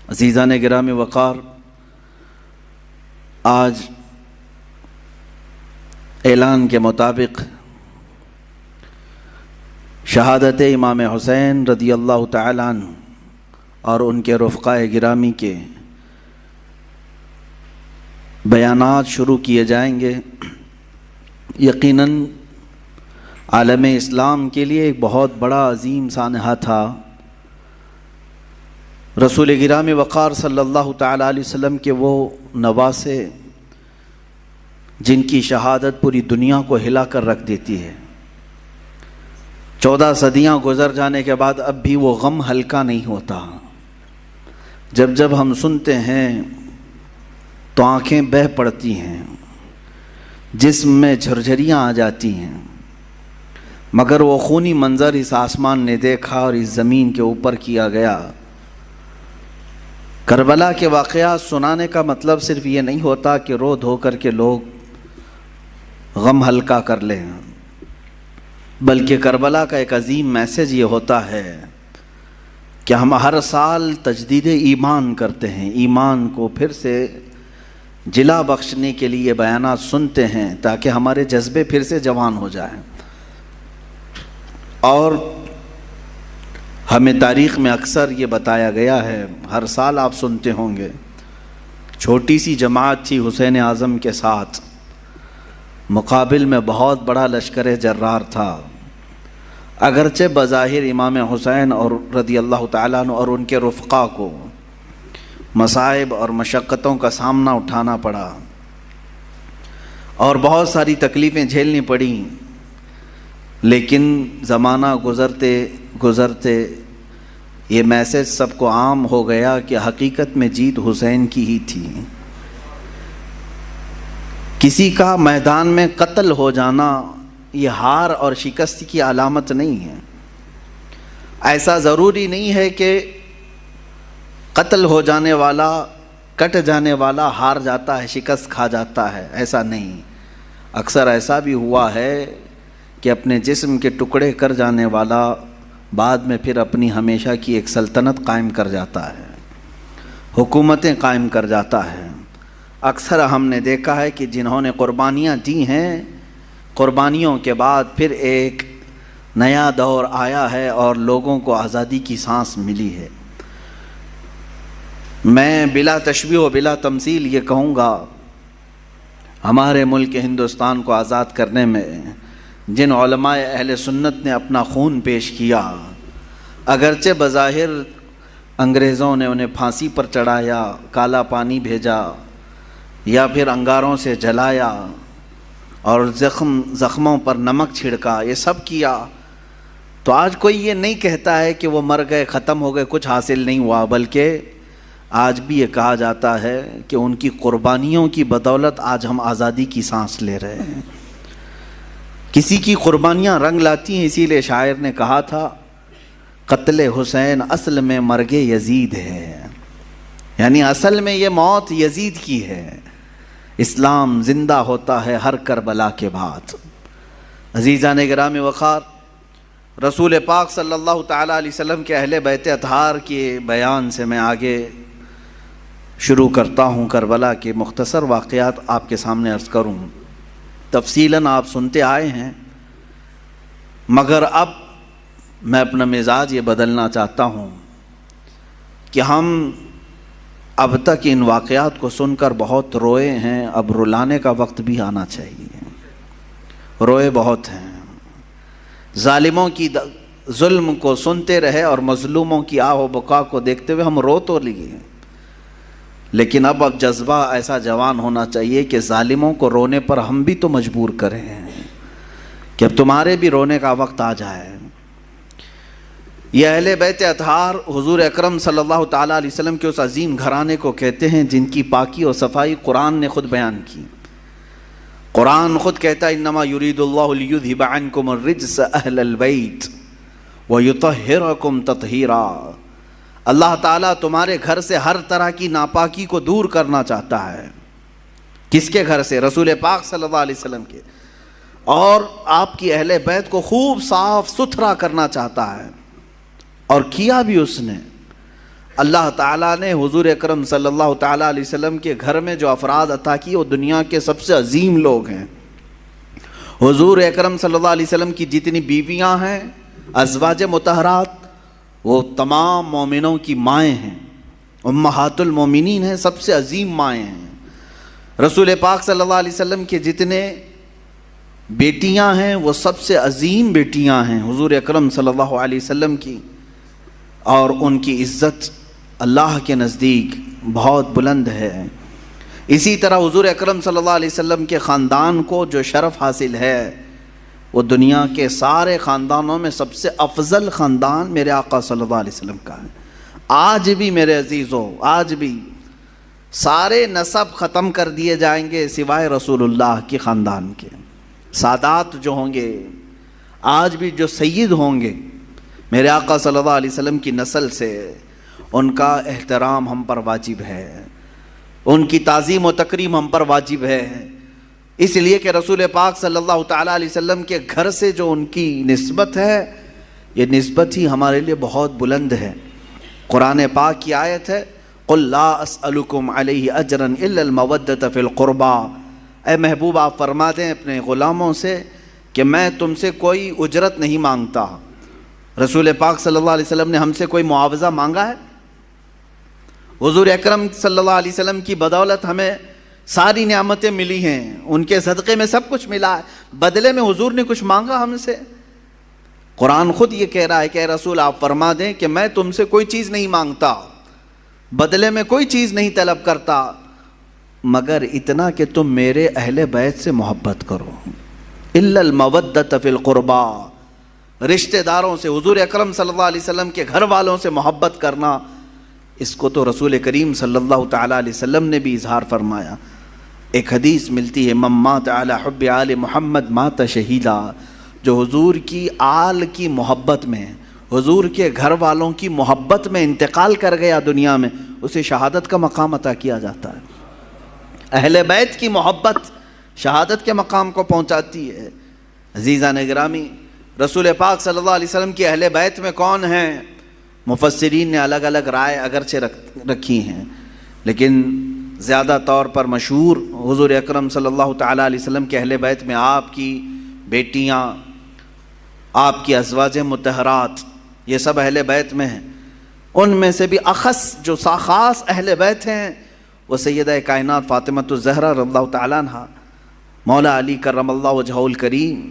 عزیزان گرامی وقار، آج اعلان کے مطابق شہادت امام حسین رضی اللہ تعالیٰ عنہ اور ان کے رفقائے گرامی کے بیانات شروع کیے جائیں گے۔ یقیناً عالم اسلام کے لیے ایک بہت بڑا عظیم سانحہ تھا۔ رسول گرامی وقار صلی اللہ تعالیٰ علیہ وسلم کے وہ نواسے جن کی شہادت پوری دنیا کو ہلا کر رکھ دیتی ہے۔ 14 صدیاں گزر جانے کے بعد اب بھی وہ غم ہلکا نہیں ہوتا۔ جب جب ہم سنتے ہیں تو آنکھیں بہہ پڑتی ہیں، جسم میں جھرجھریاں آ جاتی ہیں، مگر وہ خونی منظر اس آسمان نے دیکھا اور اس زمین کے اوپر کیا گیا۔ کربلا کے واقعات سنانے کا مطلب صرف یہ نہیں ہوتا کہ رو دھو کر کے لوگ غم ہلکا کر لیں، بلکہ کربلا کا ایک عظیم میسیج یہ ہوتا ہے کہ ہم ہر سال تجدید ایمان کرتے ہیں، ایمان کو پھر سے جلا بخشنے کے لیے بیانات سنتے ہیں تاکہ ہمارے جذبے پھر سے جوان ہو جائیں۔ اور ہمیں تاریخ میں اکثر یہ بتایا گیا ہے، ہر سال آپ سنتے ہوں گے، چھوٹی سی جماعت تھی حسین اعظم کے ساتھ، مقابل میں بہت بڑا لشکر جرار تھا۔ اگرچہ بظاہر امام حسین اور رضی اللہ تعالیٰ عنہ اور ان کے رفقا کو مصائب اور مشقتوں کا سامنا اٹھانا پڑا اور بہت ساری تکلیفیں جھیلنی پڑیں، لیکن زمانہ گزرتے گزرتے یہ میسیج سب کو عام ہو گیا کہ حقیقت میں جیت حسین کی ہی تھی۔ کسی کا میدان میں قتل ہو جانا یہ ہار اور شکست کی علامت نہیں ہے۔ ایسا ضروری نہیں ہے کہ قتل ہو جانے والا، کٹ جانے والا ہار جاتا ہے، شکست کھا جاتا ہے، ایسا نہیں۔ اکثر ایسا بھی ہوا ہے کہ اپنے جسم کے ٹکڑے کر جانے والا بعد میں پھر اپنی ہمیشہ کی ایک سلطنت قائم کر جاتا ہے، حکومتیں قائم کر جاتا ہے۔ اکثر ہم نے دیکھا ہے کہ جنہوں نے قربانیاں دی ہیں، قربانیوں کے بعد پھر ایک نیا دور آیا ہے اور لوگوں کو آزادی کی سانس ملی ہے۔ میں بلا تشبیہ و بلا تمثیل یہ کہوں گا، ہمارے ملک ہندوستان کو آزاد کرنے میں جن علماء اہل سنت نے اپنا خون پیش کیا، اگرچہ بظاہر انگریزوں نے انہیں پھانسی پر چڑھایا، کالا پانی بھیجا یا پھر انگاروں سے جلایا اور زخموں پر نمک چھڑکا، یہ سب کیا، تو آج کوئی یہ نہیں کہتا ہے کہ وہ مر گئے، ختم ہو گئے، کچھ حاصل نہیں ہوا، بلکہ آج بھی یہ کہا جاتا ہے کہ ان کی قربانیوں کی بدولت آج ہم آزادی کی سانس لے رہے ہیں۔ کسی کی قربانیاں رنگ لاتی ہیں، اسی لیے شاعر نے کہا تھا قتل حسین اصل میں مرگ یزید ہے، یعنی اصل میں یہ موت یزید کی ہے۔ اسلام زندہ ہوتا ہے ہر کربلا کے بعد۔ عزیزان گرامی وقار، رسول پاک صلی اللہ تعالیٰ علیہ وسلم کے اہل بیت اطہار کے بیان سے میں آگے شروع کرتا ہوں۔ کربلا کے مختصر واقعات آپ کے سامنے عرض کروں، تفصیلاً آپ سنتے آئے ہیں، مگر اب میں اپنا مزاج یہ بدلنا چاہتا ہوں کہ ہم اب تک ان واقعات کو سن کر بہت روئے ہیں، اب رلانے کا وقت بھی آنا چاہیے۔ روئے بہت ہیں، ظالموں کی ظلم کو سنتے رہے اور مظلوموں کی آہ و بکا کو دیکھتے ہوئے ہم رو تو لیے، لیکن اب جذبہ ایسا جوان ہونا چاہیے کہ ظالموں کو رونے پر ہم بھی تو مجبور کریں کہ اب تمہارے بھی رونے کا وقت آ جائے۔ یہ اہل بیت اطہار حضور اکرم صلی اللہ تعالیٰ علیہ وسلم کے اس عظیم گھرانے کو کہتے ہیں جن کی پاکی اور صفائی قرآن نے خود بیان کی۔ قرآن خود کہتا ہے انما یرید اللہ لیذھب عنکم الرجس اہل البیت ویطہرکم تطہیرا۔ اللہ تعالیٰ تمہارے گھر سے ہر طرح کی ناپاکی کو دور کرنا چاہتا ہے۔ کس کے گھر سے؟ رسول پاک صلی اللہ علیہ وسلم کے، اور آپ کی اہل بیت کو خوب صاف ستھرا کرنا چاہتا ہے، اور کیا بھی اس نے۔ اللہ تعالیٰ نے حضور اکرم صلی اللہ تعالیٰ علیہ وسلم کے گھر میں جو افراد عطا کیے وہ دنیا کے سب سے عظیم لوگ ہیں۔ حضور اکرم صلی اللہ علیہ وسلم کی جتنی بیویاں ہیں ازواج مطہرات وہ تمام مومنوں کی مائیں ہیں، امہات المومنین ہیں، سب سے عظیم مائیں ہیں۔ رسول پاک صلی اللہ علیہ وسلم کے جتنے بیٹیاں ہیں وہ سب سے عظیم بیٹیاں ہیں حضور اکرم صلی اللہ علیہ وسلم کی، اور ان کی عزت اللہ کے نزدیک بہت بلند ہے۔ اسی طرح حضور اکرم صلی اللہ علیہ وسلم کے خاندان کو جو شرف حاصل ہے وہ دنیا کے سارے خاندانوں میں سب سے افضل خاندان میرے آقا صلی اللہ علیہ وسلم کا ہے۔ آج بھی میرے عزیزو، آج بھی سارے نسب ختم کر دیے جائیں گے سوائے رسول اللہ کے خاندان کے۔ سادات جو ہوں گے، آج بھی جو سید ہوں گے میرے آقا صلی اللہ علیہ وسلم کی نسل سے، ان کا احترام ہم پر واجب ہے، ان کی تعظیم و تکریم ہم پر واجب ہے، اس لیے کہ رسول پاک صلی اللہ تعالیٰ علیہ وسلم کے گھر سے جو ان کی نسبت ہے یہ نسبت ہی ہمارے لیے بہت بلند ہے۔ قرآن پاک کی آیت ہے قُلْ لَا أَسْأَلُكُمْ عَلَيْهِ أَجْرًا إِلَّا الْمَوَدَّةَ فِي الْقُرْبَى، اے محبوب آپ فرما دیں اپنے غلاموں سے کہ میں تم سے کوئی اجرت نہیں مانگتا۔ رسول پاک صلی اللہ علیہ وسلم نے ہم سے کوئی معاوضہ مانگا ہے؟ حضور اکرم صلی اللہ علیہ وسلم کی بدولت ہمیں ساری نعمتیں ملی ہیں، ان کے صدقے میں سب کچھ ملا ہے، بدلے میں حضور نے کچھ مانگا ہم سے؟ قرآن خود یہ کہہ رہا ہے کہ اے رسول آپ فرما دیں کہ میں تم سے کوئی چیز نہیں مانگتا، بدلے میں کوئی چیز نہیں طلب کرتا، مگر اتنا کہ تم میرے اہل بیت سے محبت کرو۔ الا المودۃ فی القربى، رشتہ داروں سے، حضور اکرم صلی اللہ علیہ وسلم کے گھر والوں سے محبت کرنا، اس کو تو رسول کریم صلی اللہ تعالیٰ علیہ وسلم نے بھی اظہار فرمایا۔ ایک حدیث ملتی ہے من مات علی حب آل محمد مات شہیدا، جو حضور کی آل کی محبت میں، حضور کے گھر والوں کی محبت میں انتقال کر گیا دنیا میں، اسے شہادت کا مقام عطا کیا جاتا ہے۔ اہل بیت کی محبت شہادت کے مقام کو پہنچاتی ہے۔ عزیزان گرامی، رسول پاک صلی اللہ علیہ وسلم کی اہل بیت میں کون ہیں؟ مفسرین نے الگ الگ رائے اگرچہ رکھی ہیں، لیکن زیادہ طور پر مشہور حضور اکرم صلی اللہ تعالیٰ علیہ وسلم کے اہل بیت میں آپ کی بیٹیاں، آپ کی ازواج مطہرات، یہ سب اہل بیت میں ہیں۔ ان میں سے بھی اخص جو خاص اہل بیت ہیں وہ سیدہ کائنات فاطمۃ الزہرا رضی اللہ تعالیٰ عنہا، مولا علی کرم اللہ وجہہ الکریم،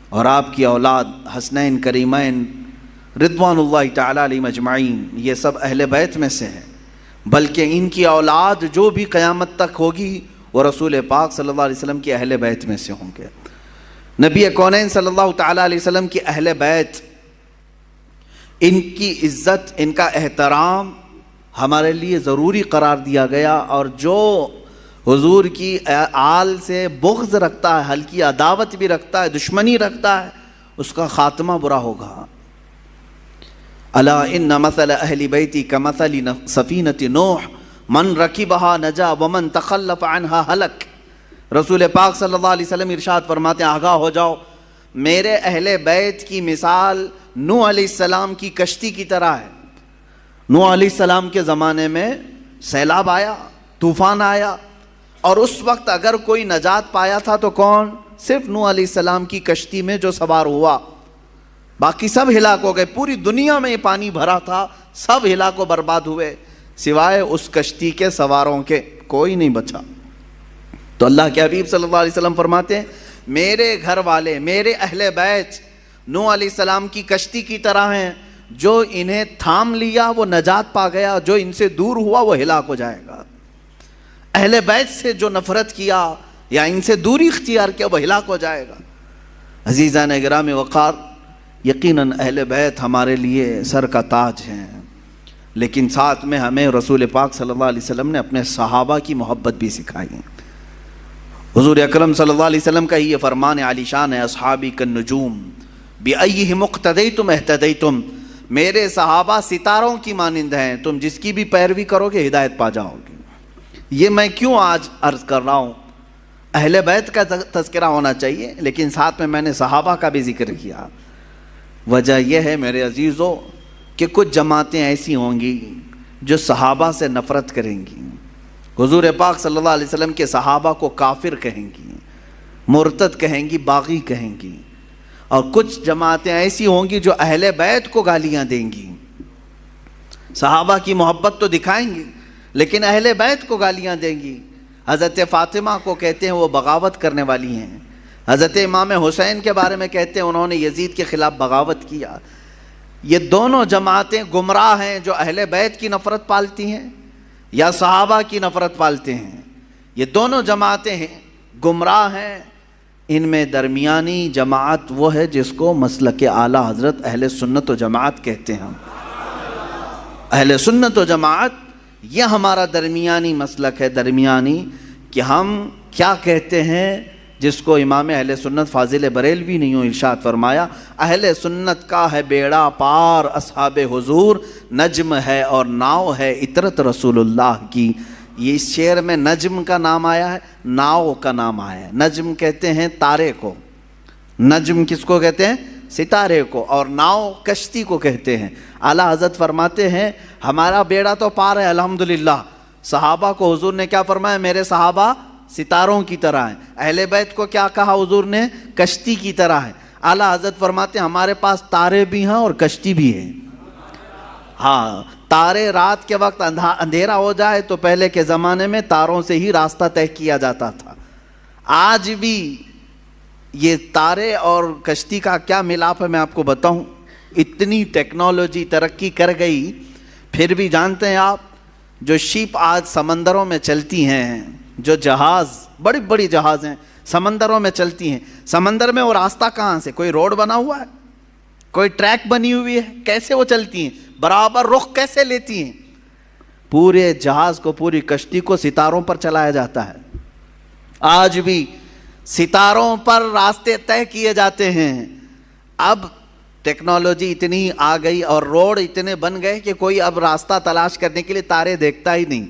اور آپ کی اولاد حسنین کریمین رضوان اللہ تعالیٰ علیہم اجمعین، یہ سب اہل بیت میں سے ہیں۔ بلکہ ان کی اولاد جو بھی قیامت تک ہوگی وہ رسول پاک صلی اللہ علیہ وسلم کی اہل بیت میں سے ہوں گے۔ نبی کونین صلی اللہ تعالیٰ علیہ وسلم کی اہل بیت، ان کی عزت، ان کا احترام ہمارے لیے ضروری قرار دیا گیا، اور جو حضور کی آل سے بغض رکھتا ہے، ہلکی عداوت بھی رکھتا ہے، دشمنی رکھتا ہے، اس کا خاتمہ برا ہوگا۔ الا ان مثل اہل بیتی کمثل سفینۃ نوح من رکبها نجا ومن تخلف عنها ہلک۔ رسول پاک صلی اللہ علیہ وسلم ارشاد فرماتے ہیں آگاہ ہو جاؤ، میرے اہل بیت کی مثال نوح علیہ السلام کی کشتی کی طرح ہے۔ نوح علیہ السلام کے زمانے میں سیلاب آیا، طوفان آیا، اور اس وقت اگر کوئی نجات پایا تھا تو کون؟ صرف نوح علیہ السلام کی کشتی میں جو سوار ہوا، باقی سب ہلاک ہو گئے۔ پوری دنیا میں یہ پانی بھرا تھا، سب ہلاک و برباد ہوئے، سوائے اس کشتی کے سواروں کے کوئی نہیں بچا۔ تو اللہ کے حبیب صلی اللہ علیہ وسلم فرماتے ہیں میرے گھر والے، میرے اہل بیت نوح علیہ السلام کی کشتی کی طرح ہیں، جو انہیں تھام لیا وہ نجات پا گیا، جو ان سے دور ہوا وہ ہلاک ہو جائے گا۔ اہل بیت سے جو نفرت کیا یا ان سے دوری اختیار کیا وہ ہلاک ہو جائے گا۔ عزیزان گرامی وقار، یقیناً اہل بیت ہمارے لیے سر کا تاج ہیں، لیکن ساتھ میں ہمیں رسول پاک صلی اللہ علیہ وسلم نے اپنے صحابہ کی محبت بھی سکھائی ہے۔ حضور اکرم صلی اللہ علیہ وسلم کا یہ فرمان عالی شان ہے، اصحابی کالنجوم بأیہم اقتدیتم اہتدیتم، میرے صحابہ ستاروں کی مانند ہیں، تم جس کی بھی پیروی کرو گے ہدایت پا جاؤ گے۔ یہ میں کیوں آج عرض کر رہا ہوں؟ اہل بیت کا تذکرہ ہونا چاہیے، لیکن ساتھ میں نے صحابہ کا بھی ذکر کیا۔ وجہ یہ ہے میرے عزیزو کہ کچھ جماعتیں ایسی ہوں گی جو صحابہ سے نفرت کریں گی، حضور پاک صلی اللہ علیہ وسلم کے صحابہ کو کافر کہیں گی، مرتد کہیں گی، باغی کہیں گی، اور کچھ جماعتیں ایسی ہوں گی جو اہل بیت کو گالیاں دیں گی۔ صحابہ کی محبت تو دکھائیں گی لیکن اہل بیت کو گالیاں دیں گی۔ حضرت فاطمہ کو کہتے ہیں وہ بغاوت کرنے والی ہیں، حضرت امام حسین کے بارے میں کہتے ہیں انہوں نے یزید کے خلاف بغاوت کیا۔ یہ دونوں جماعتیں گمراہ ہیں، جو اہل بیت کی نفرت پالتی ہیں یا صحابہ کی نفرت پالتے ہیں۔ یہ دونوں جماعتیں ہیں، گمراہ ہیں۔ ان میں درمیانی جماعت وہ ہے جس کو مسلک اعلی حضرت اہل سنت و جماعت کہتے ہیں۔ اہل سنت و جماعت یہ ہمارا درمیانی مسلک ہے، درمیانی، کہ ہم کیا کہتے ہیں، جس کو امام اہل سنت فاضل بریلوی نے یوں ارشاد فرمایا، اہل سنت کا ہے بیڑا پار اصحاب حضور، نجم ہے اور ناؤ ہے اطرت رسول اللہ کی۔ یہ اس شعر میں نجم کا نام آیا ہے، ناؤ کا نام آیا ہے۔ نجم کہتے ہیں تارے کو، نجم کس کو کہتے ہیں؟ ستارے کو، اور ناؤ کشتی کو کہتے ہیں۔ اعلیٰ حضرت فرماتے ہیں ہمارا بیڑا تو پار ہے الحمدللہ۔ صحابہ کو حضور نے کیا فرمایا؟ میرے صحابہ ستاروں کی طرح ہیں۔ اہل بیت کو کیا کہا حضور نے؟ کشتی کی طرح ہے۔ اعلیٰ حضرت فرماتے ہیں ہمارے پاس تارے بھی ہیں اور کشتی بھی ہے۔ ہاں، تارے رات کے وقت اندھیرا ہو جائے تو پہلے کے زمانے میں تاروں سے ہی راستہ طے کیا جاتا تھا۔ آج بھی یہ تارے اور کشتی کا کیا ملاپ ہے میں آپ کو بتاؤں۔ اتنی ٹیکنالوجی ترقی کر گئی، پھر بھی جانتے ہیں آپ، جو شپ آج سمندروں میں چلتی ہیں، جو جہاز، بڑی بڑی جہاز ہیں سمندروں میں چلتی ہیں، سمندر میں وہ راستہ کہاں سے؟ کوئی روڈ بنا ہوا ہے؟ کوئی ٹریک بنی ہوئی ہے؟ کیسے وہ چلتی ہیں؟ برابر رخ کیسے لیتی ہیں؟ پورے جہاز کو، پوری کشتی کو ستاروں پر چلایا جاتا ہے۔ آج بھی ستاروں پر راستے طے کیے جاتے ہیں۔ اب ٹیکنالوجی اتنی آ گئی اور روڈ اتنے بن گئے کہ کوئی اب راستہ تلاش کرنے کے لیے تارے دیکھتا ہی نہیں۔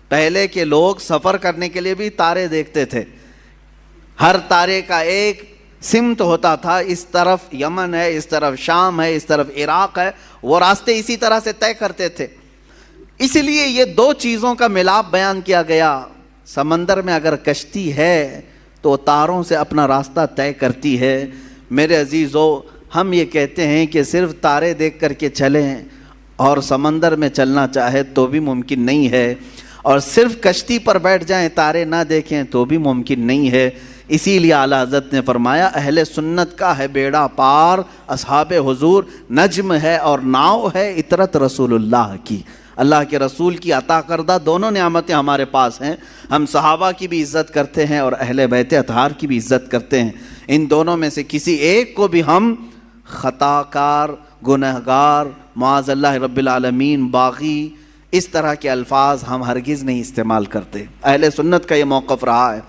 پہلے کے لوگ سفر کرنے کے لیے بھی تارے دیکھتے تھے۔ ہر تارے کا ایک سمت ہوتا تھا، اس طرف یمن ہے، اس طرف شام ہے، اس طرف عراق ہے، وہ راستے اسی طرح سے طے کرتے تھے۔ اس لیے یہ دو چیزوں کا ملاپ بیان کیا گیا۔ سمندر میں اگر کشتی ہے تو تاروں سے اپنا راستہ طے کرتی ہے۔ میرے عزیزو، ہم یہ کہتے ہیں کہ صرف تارے دیکھ کر کے چلیں اور سمندر میں چلنا چاہے تو بھی ممکن نہیں ہے، اور صرف کشتی پر بیٹھ جائیں تارے نہ دیکھیں تو بھی ممکن نہیں ہے۔ اسی لیے اعلیٰ حضرت نے فرمایا اہل سنت کا ہے بیڑا پار اصحاب حضور، نجم ہے اور ناؤ ہے اطرت رسول اللہ کی۔ اللہ کے رسول کی عطا کردہ دونوں نعمتیں ہمارے پاس ہیں۔ ہم صحابہ کی بھی عزت کرتے ہیں اور اہل بیت اطہار کی بھی عزت کرتے ہیں۔ ان دونوں میں سے کسی ایک کو بھی ہم خطا کار، گنہگار، معاذ اللہ رب العالمین، باغی، اس طرح کے الفاظ ہم ہرگز نہیں استعمال کرتے۔ اہل سنت کا یہ موقف رہا ہے۔